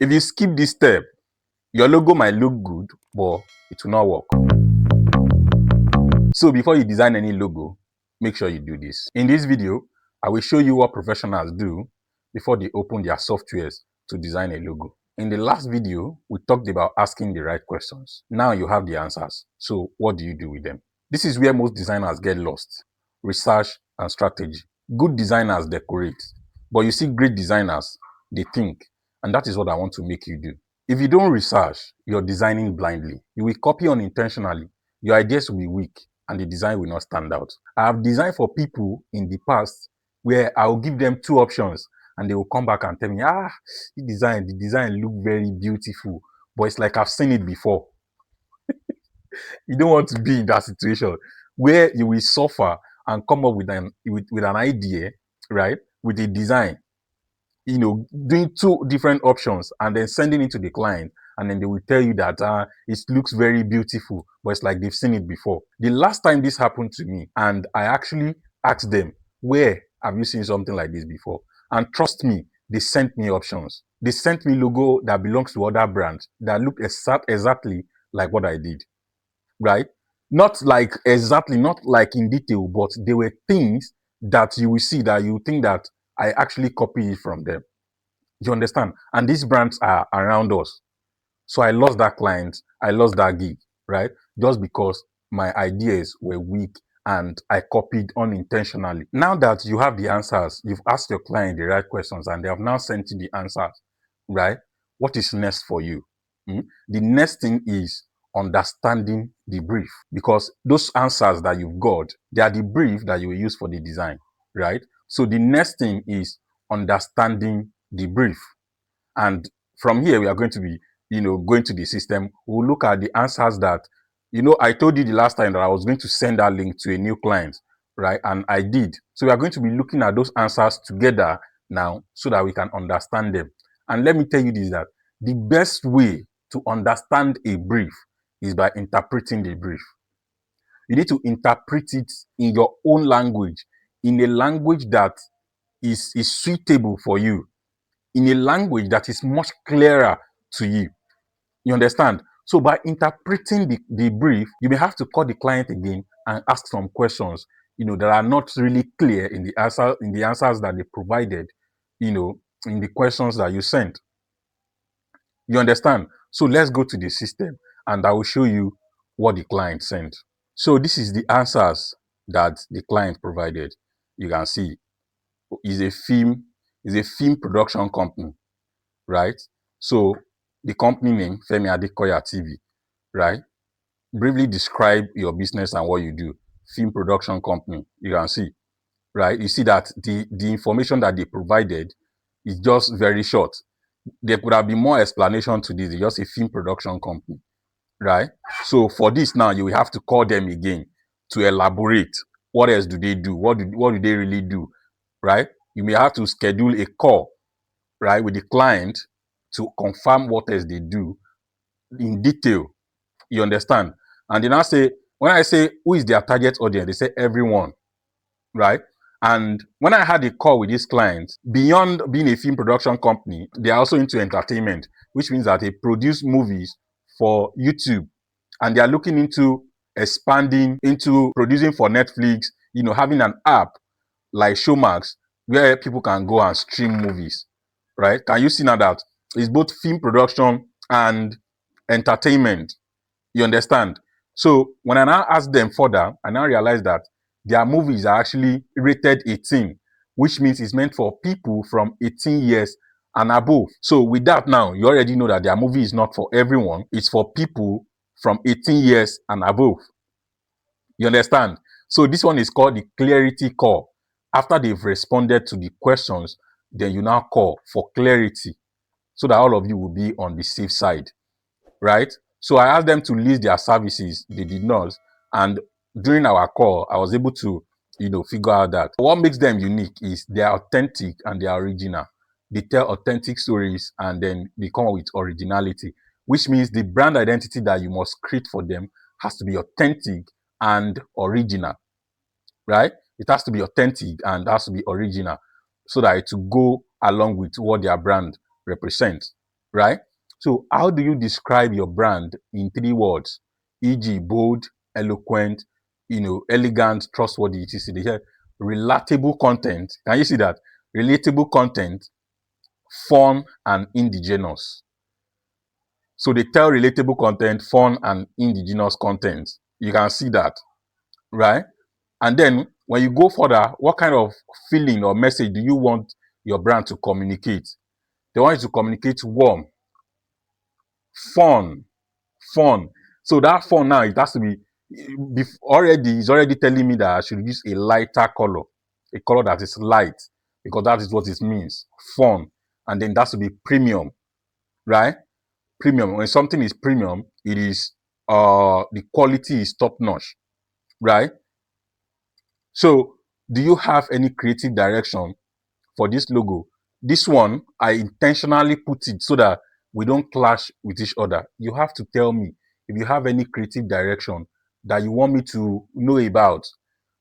If you skip this step, your logo might look good, but it will not work. So before you design any logo, make sure you do this. In this video, I will show you what professionals do before they open their softwares to design a logo. In the last video, we talked about asking the right questions. Now you have the answers. So what do you do with them? This is where most designers get lost. Research and strategy. Good designers decorate, but you see great designers, they think, and that is what I want to make you do. If you don't research, you're designing blindly. You will copy unintentionally. Your ideas will be weak and the design will not stand out. I have designed for people in the past where I will give them two options and they will come back and tell me, the design look very beautiful, but it's like I've seen it before. You don't want to be in that situation where you will suffer and come up with an idea, right, with a design, doing two different options and then sending it to the client, and then they will tell you that it looks very beautiful, but it's like they've seen it before. The last time this happened to me, and I actually asked them, where have you seen something like this before? And trust me, they sent me options. They sent me logo that belongs to other brands that look exactly like what I did, right? Not like exactly, not like in detail, but there were things that you will see that you think that I actually copied it from them. You understand? And these brands are around us. So I lost that client, I lost that gig, right? Just because my ideas were weak and I copied unintentionally. Now that you have the answers, you've asked your client the right questions and they have now sent you the answers, right? What is next for you? The next thing is understanding the brief, because those answers that you've got, they are the brief that you will use for the design, right? So the next thing is understanding the brief. And from here, we are going to be, going to the system. We'll look at the answers that, I told you the last time that I was going to send that link to a new client, right? And I did. So we are going to be looking at those answers together now so that we can understand them. And let me tell you this, that the best way to understand a brief is by interpreting the brief. You need to interpret it in your own language, in a language that is suitable for you, in a language that is much clearer to you. You understand? So by interpreting the brief, you may have to call the client again and ask some questions, that are not really clear in the answers that they provided, in the questions that you sent. You understand? So let's go to the system and I will show you what the client sent. So this is the answers that the client provided. You can see is a film production company, right? So the company name, Femi Adekoya TV, right? Briefly describe your business and what you do. Film production company, you can see, right? You see that the information that they provided is just very short. There could have been more explanation to this. It's just a film production company, right? So for this now, you will have to call them again to elaborate. What else do they do? What do they really do, right? You may have to schedule a call, right, with the client to confirm what else they do in detail. You understand? And then I say, when I say who is their target audience, they say everyone, right? And when I had a call with these clients, beyond being a film production company, they are also into entertainment, which means that they produce movies for YouTube and they are looking into expanding into producing for Netflix, having an app like Showmax where people can go and stream movies, right? Can you see now that it's both film production and entertainment? You understand? So when I now ask them further, I now realize that their movies are actually rated 18, which means it's meant for people from 18 years and above. So with that now, you already know that their movie is not for everyone. It's for people from 18 years and above. You understand? So this one is called the clarity call. After they've responded to the questions, then you now call for clarity so that all of you will be on the safe side, right? So I asked them to list their services. They did not. And during our call, I was able to, figure out that what makes them unique is they are authentic and they are original. They tell authentic stories and then they come up with originality, which means the brand identity that you must create for them has to be authentic and original, right? It has to be authentic and has to be original so that it will go along with what their brand represents. right? So how do you describe your brand in 3 words, e.g. bold, eloquent, elegant, trustworthy, etc. They have relatable content. Can you see that? Relatable content, fun, and indigenous. So they tell relatable content, fun, and indigenous content. You can see that, right? And then when you go further, what kind of feeling or message do you want your brand to communicate? They want you to communicate warm, fun, fun. So that fun now, it has to be already, it's already telling me that I should use a lighter color, a color that is light, because that is what it means, fun. And then that should be premium, right? Premium. When something is premium, it is the quality is top notch, right? So do you have any creative direction for this logo? This one, I intentionally put it so that we don't clash with each other. You have to tell me if you have any creative direction that you want me to know about,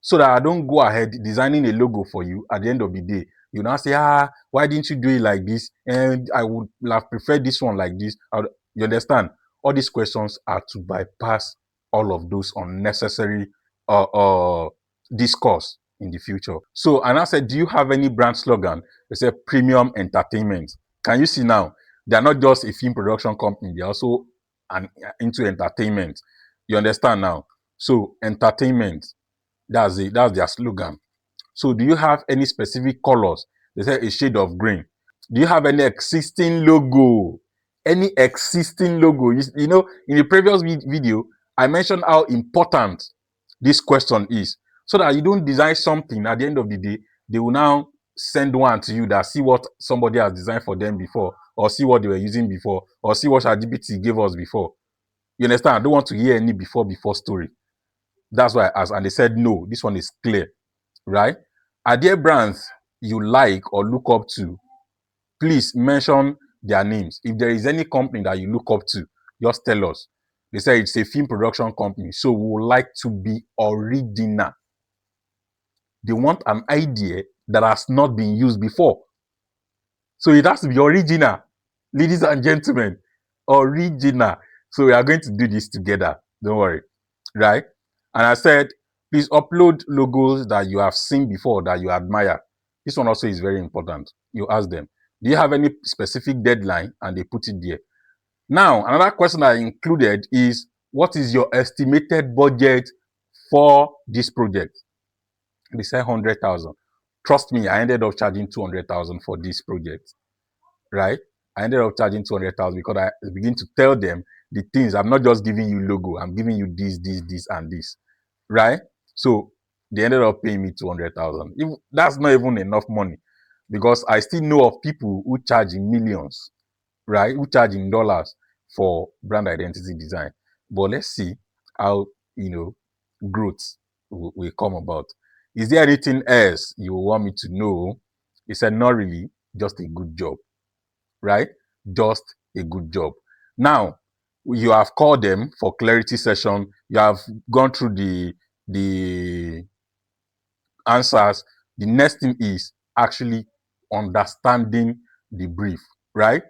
so that I don't go ahead designing a logo for you. At the end of the day, you now say, why didn't you do it like this? And I would have preferred this one like this. You understand? All these questions are to bypass all of those unnecessary discourse in the future. So, and I said, do you have any brand slogan? They said premium entertainment. Can you see now? They're not just a film production company, they're also into entertainment. You understand now? So, entertainment, that's it, that's their slogan. So, do you have any specific colors? They say a shade of green. Do you have any existing logo? Any existing logo? In the previous video, I mentioned how important this question is, so that you don't design something at the end of the day, they will now send one to you that see what somebody has designed for them before, or see what they were using before, or see what ChatGPT gave us before. You understand? I don't want to hear any before story. That's why I asked, and they said no, this one is clear, right? Are there brands you like or look up to? Please mention their names. If there is any company that you look up to, just tell us. They say it's a film production company, so we would like to be original. They want an idea that has not been used before. So it has to be original. Ladies and gentlemen, original. So we are going to do this together. Don't worry. Right? And I said, please upload logos that you have seen before that you admire. This one also is very important. You ask them, do you have any specific deadline? And they put it there. Now, another question I included is, what is your estimated budget for this project? They said 100,000. Trust me, I ended up charging 200,000 for this project, right? I ended up charging 200,000 because I begin to tell them the things. I'm not just giving you logo. I'm giving you this, and this, right? So they ended up paying me 200,000. That's not even enough money, because I still know of people who charge in millions, right? Who charge in dollars for brand identity design. But let's see how growth will come about. Is there anything else you want me to know? He said, not really, just a good job, right? Just a good job. Now, you have called them for clarity session. You have gone through the answers. The next thing is actually understanding the brief, right?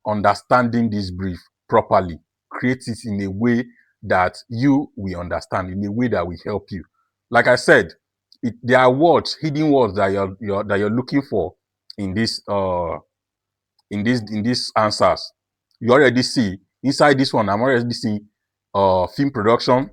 Understanding this brief properly. Create it in a way that you will understand, in a way that will help you. Like I said, there are words, hidden words that you're looking for in this in these answers. You already see inside this one. I'm already seeing film production.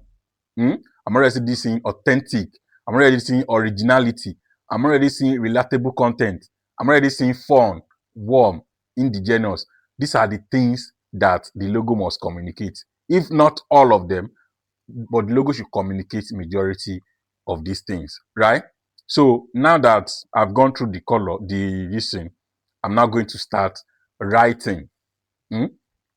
I'm already seeing authentic. I'm already seeing originality. I'm already seeing relatable content. I'm already seeing fun, warm, indigenous. These are the things that the logo must communicate. If not all of them, but the logo should communicate majority of these things, right? So now that I've gone through the color, the listing, I'm now going to start writing.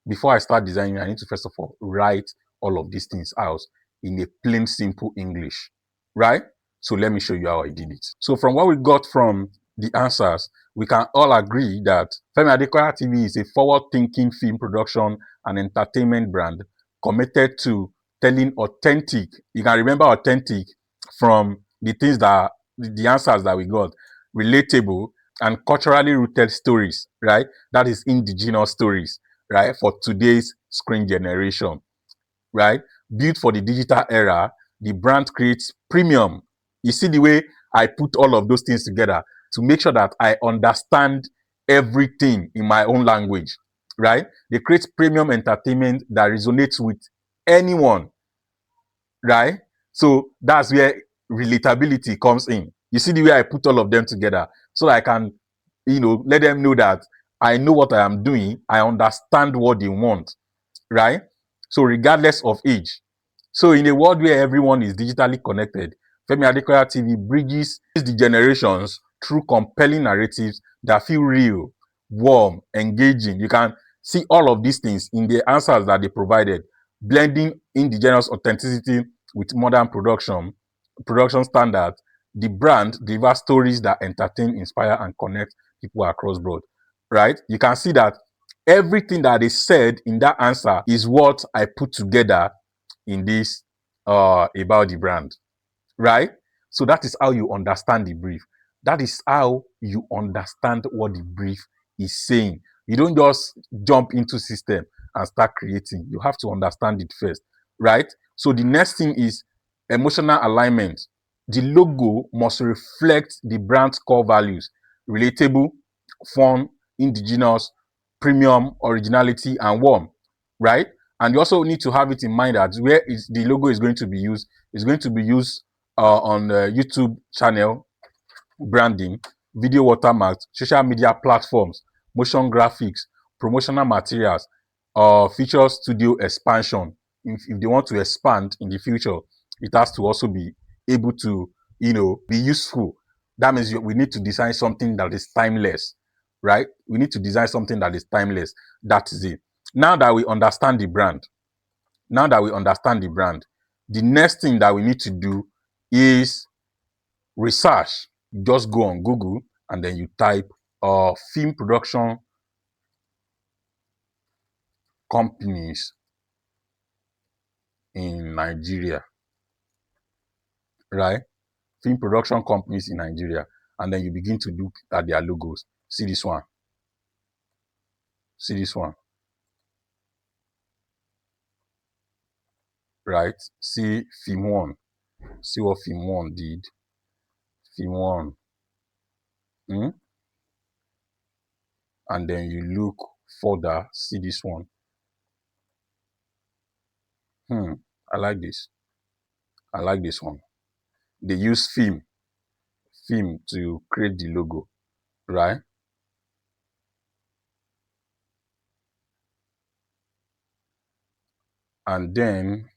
Before I start designing, I need to first of all write all of these things out in a plain, simple English, right? So let me show you how I did it. So from what we got from the answers, we can all agree that Femi Adekoya TV is a forward-thinking film production and entertainment brand committed to telling authentic. You can remember authentic from the things that the answers that we got, relatable and culturally rooted stories, right? That is indigenous stories. right? For today's screen generation, right? Built for the digital era, the brand creates premium. You see the way I put all of those things together to make sure that I understand everything in my own language, right? They create premium entertainment that resonates with anyone, right? So that's where relatability comes in. You see the way I put all of them together so that I can, let them know that I know what I am doing. I understand what they want, right? So regardless of age. So in a world where everyone is digitally connected, Femi Adekoya TV bridges the generations through compelling narratives that feel real, warm, engaging. You can see all of these things in the answers that they provided, blending indigenous authenticity with modern production standards. The brand delivers stories that entertain, inspire, and connect people across broad. Right? You can see that everything that is said in that answer is what I put together in this about the brand, right? So that is how you understand the brief. That is how you understand what the brief is saying. You don't just jump into system and start creating. You have to understand it first, right? So the next thing is emotional alignment. The logo must reflect the brand's core values: relatable, fun, indigenous, premium, originality, and warm, right? And you also need to have it in mind that where is the logo is going to be used is going to be used on the YouTube channel, branding, video watermarks, social media platforms, motion graphics, promotional materials, feature studio expansion. If they want to expand in the future, it has to also be able to, be useful. That means we need to design something that is timeless, right? We need to design something that is timeless. That is it. Now that we understand the brand, the next thing that we need to do is research. Just go on Google and then you type film production companies in Nigeria, right? Film production companies in Nigeria. And then you begin to look at their logos. See this one. See this one. Right? See Film One. See what Film One did. Film One. Hmm? And then you look further. See this one. I like this. I like this one. They use film to create the logo, right? And then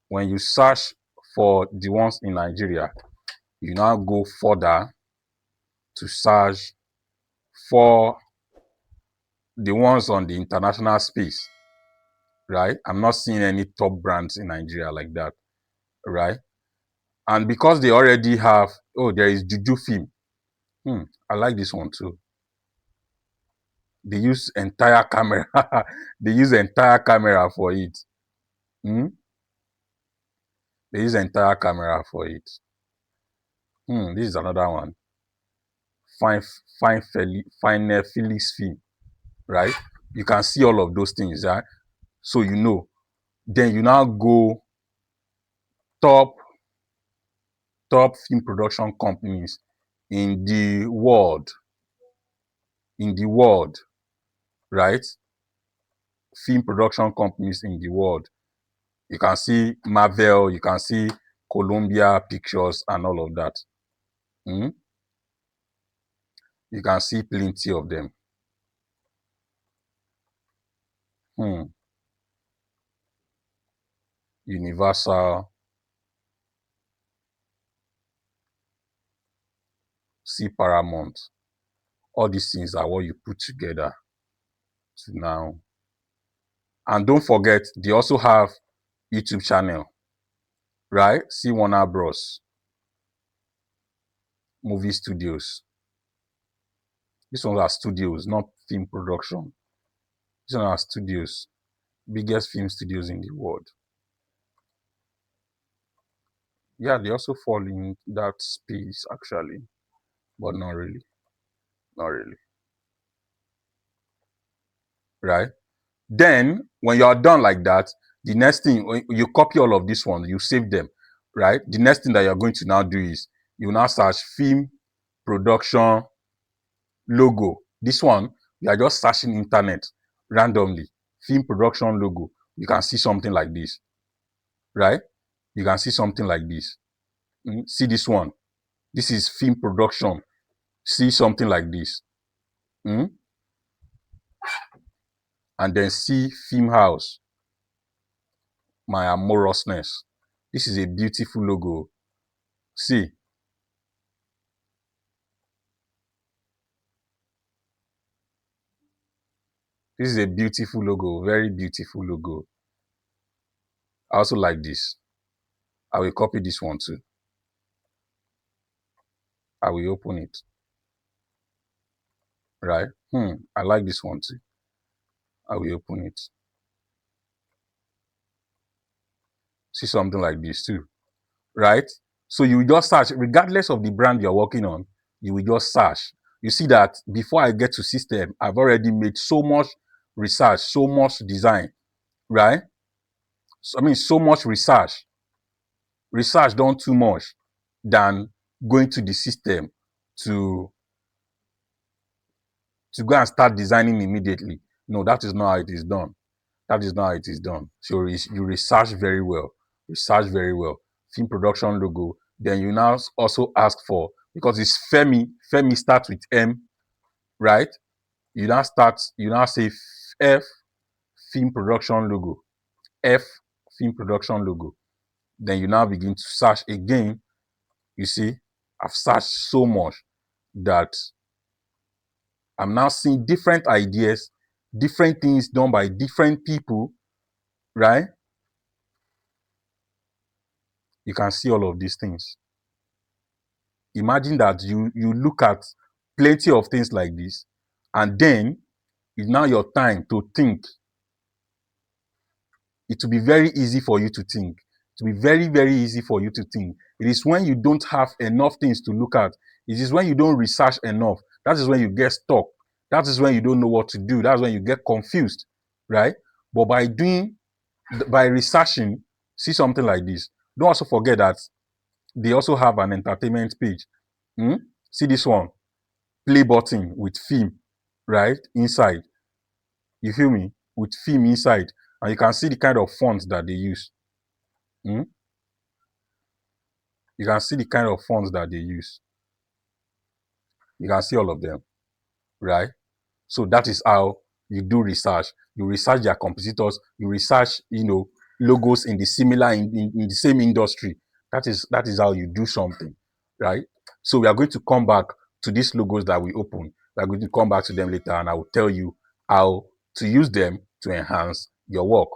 when you search for the ones in Nigeria, you now go further to search for the ones on the international space, right? I'm not seeing any top brands in Nigeria like that, right? And because they already have, there is Juju Film. I like this one too. They use entire camera. They use entire camera for it. Hmm? They use entire camera for it. This is another one. Fine Felix Film, right? You can see all of those things, right? So then you now go top film production companies in the world, right? Film production companies in the world. You can see Marvel, you can see Columbia Pictures and all of that. You can see plenty of them. Universal, see Paramount. All these things are what you put together to now. And don't forget, they also have YouTube channel, right? See Warner Bros. Movie studios. These ones are studios, not film production. These ones are studios, biggest film studios in the world. Yeah, they also fall in that space actually, but not really. Not really. Right? Then, when you are done like that, the next thing, when you copy all of these ones, you save them, right? The next thing that you're going to now do is you now search film production logo. This one, you are just searching internet randomly. Film production logo. You can see something like this, right? You can see something like this. See this one. This is film production. See something like this. And then see film house. My amorousness. This is a beautiful logo. See. This is a beautiful logo. Very beautiful logo. I also like this. I will copy this one too. I will open it. Right? I like this one too. I will open it. See something like this too. Right? So you will just search, regardless of the brand you're working on, you will just search. You see that before I get to system, I've already made so much research, so much design, right? So, I mean, so much research. Research done too much than going to the system to go and start designing immediately. No, that is not how it is done. That is not how it is done. So you research very well. Research very well. Film production logo. Then you now also ask for, because it's Femi. Femi starts with M, right? You now say F film production logo. F film production logo. Then you now begin to search again. You see, I've searched so much that I'm now seeing different ideas, different things done by different people, right? You can see all of these things. Imagine that you look at plenty of things like this, and then it's now your time to think. It will be very easy for you to think. It will be very, very easy for you to think. It is when you don't have enough things to look at. It is when you don't research enough. That is when you get stuck. That is when you don't know what to do. That's when you get confused, right? But by researching, see something like this. Don't also forget that they also have an entertainment page. See this one, play button with film, right? Inside. You feel me? With film inside. And you can see the kind of fonts that they use. You can see the kind of fonts that they use. You can see all of them, right? So that is how you do research. You research their competitors. You research, logos in the in the same industry. That is how you do something, right? So we are going to come back to these logos that we open. We are going to come back to them later, and I will tell you how to use them to enhance your work.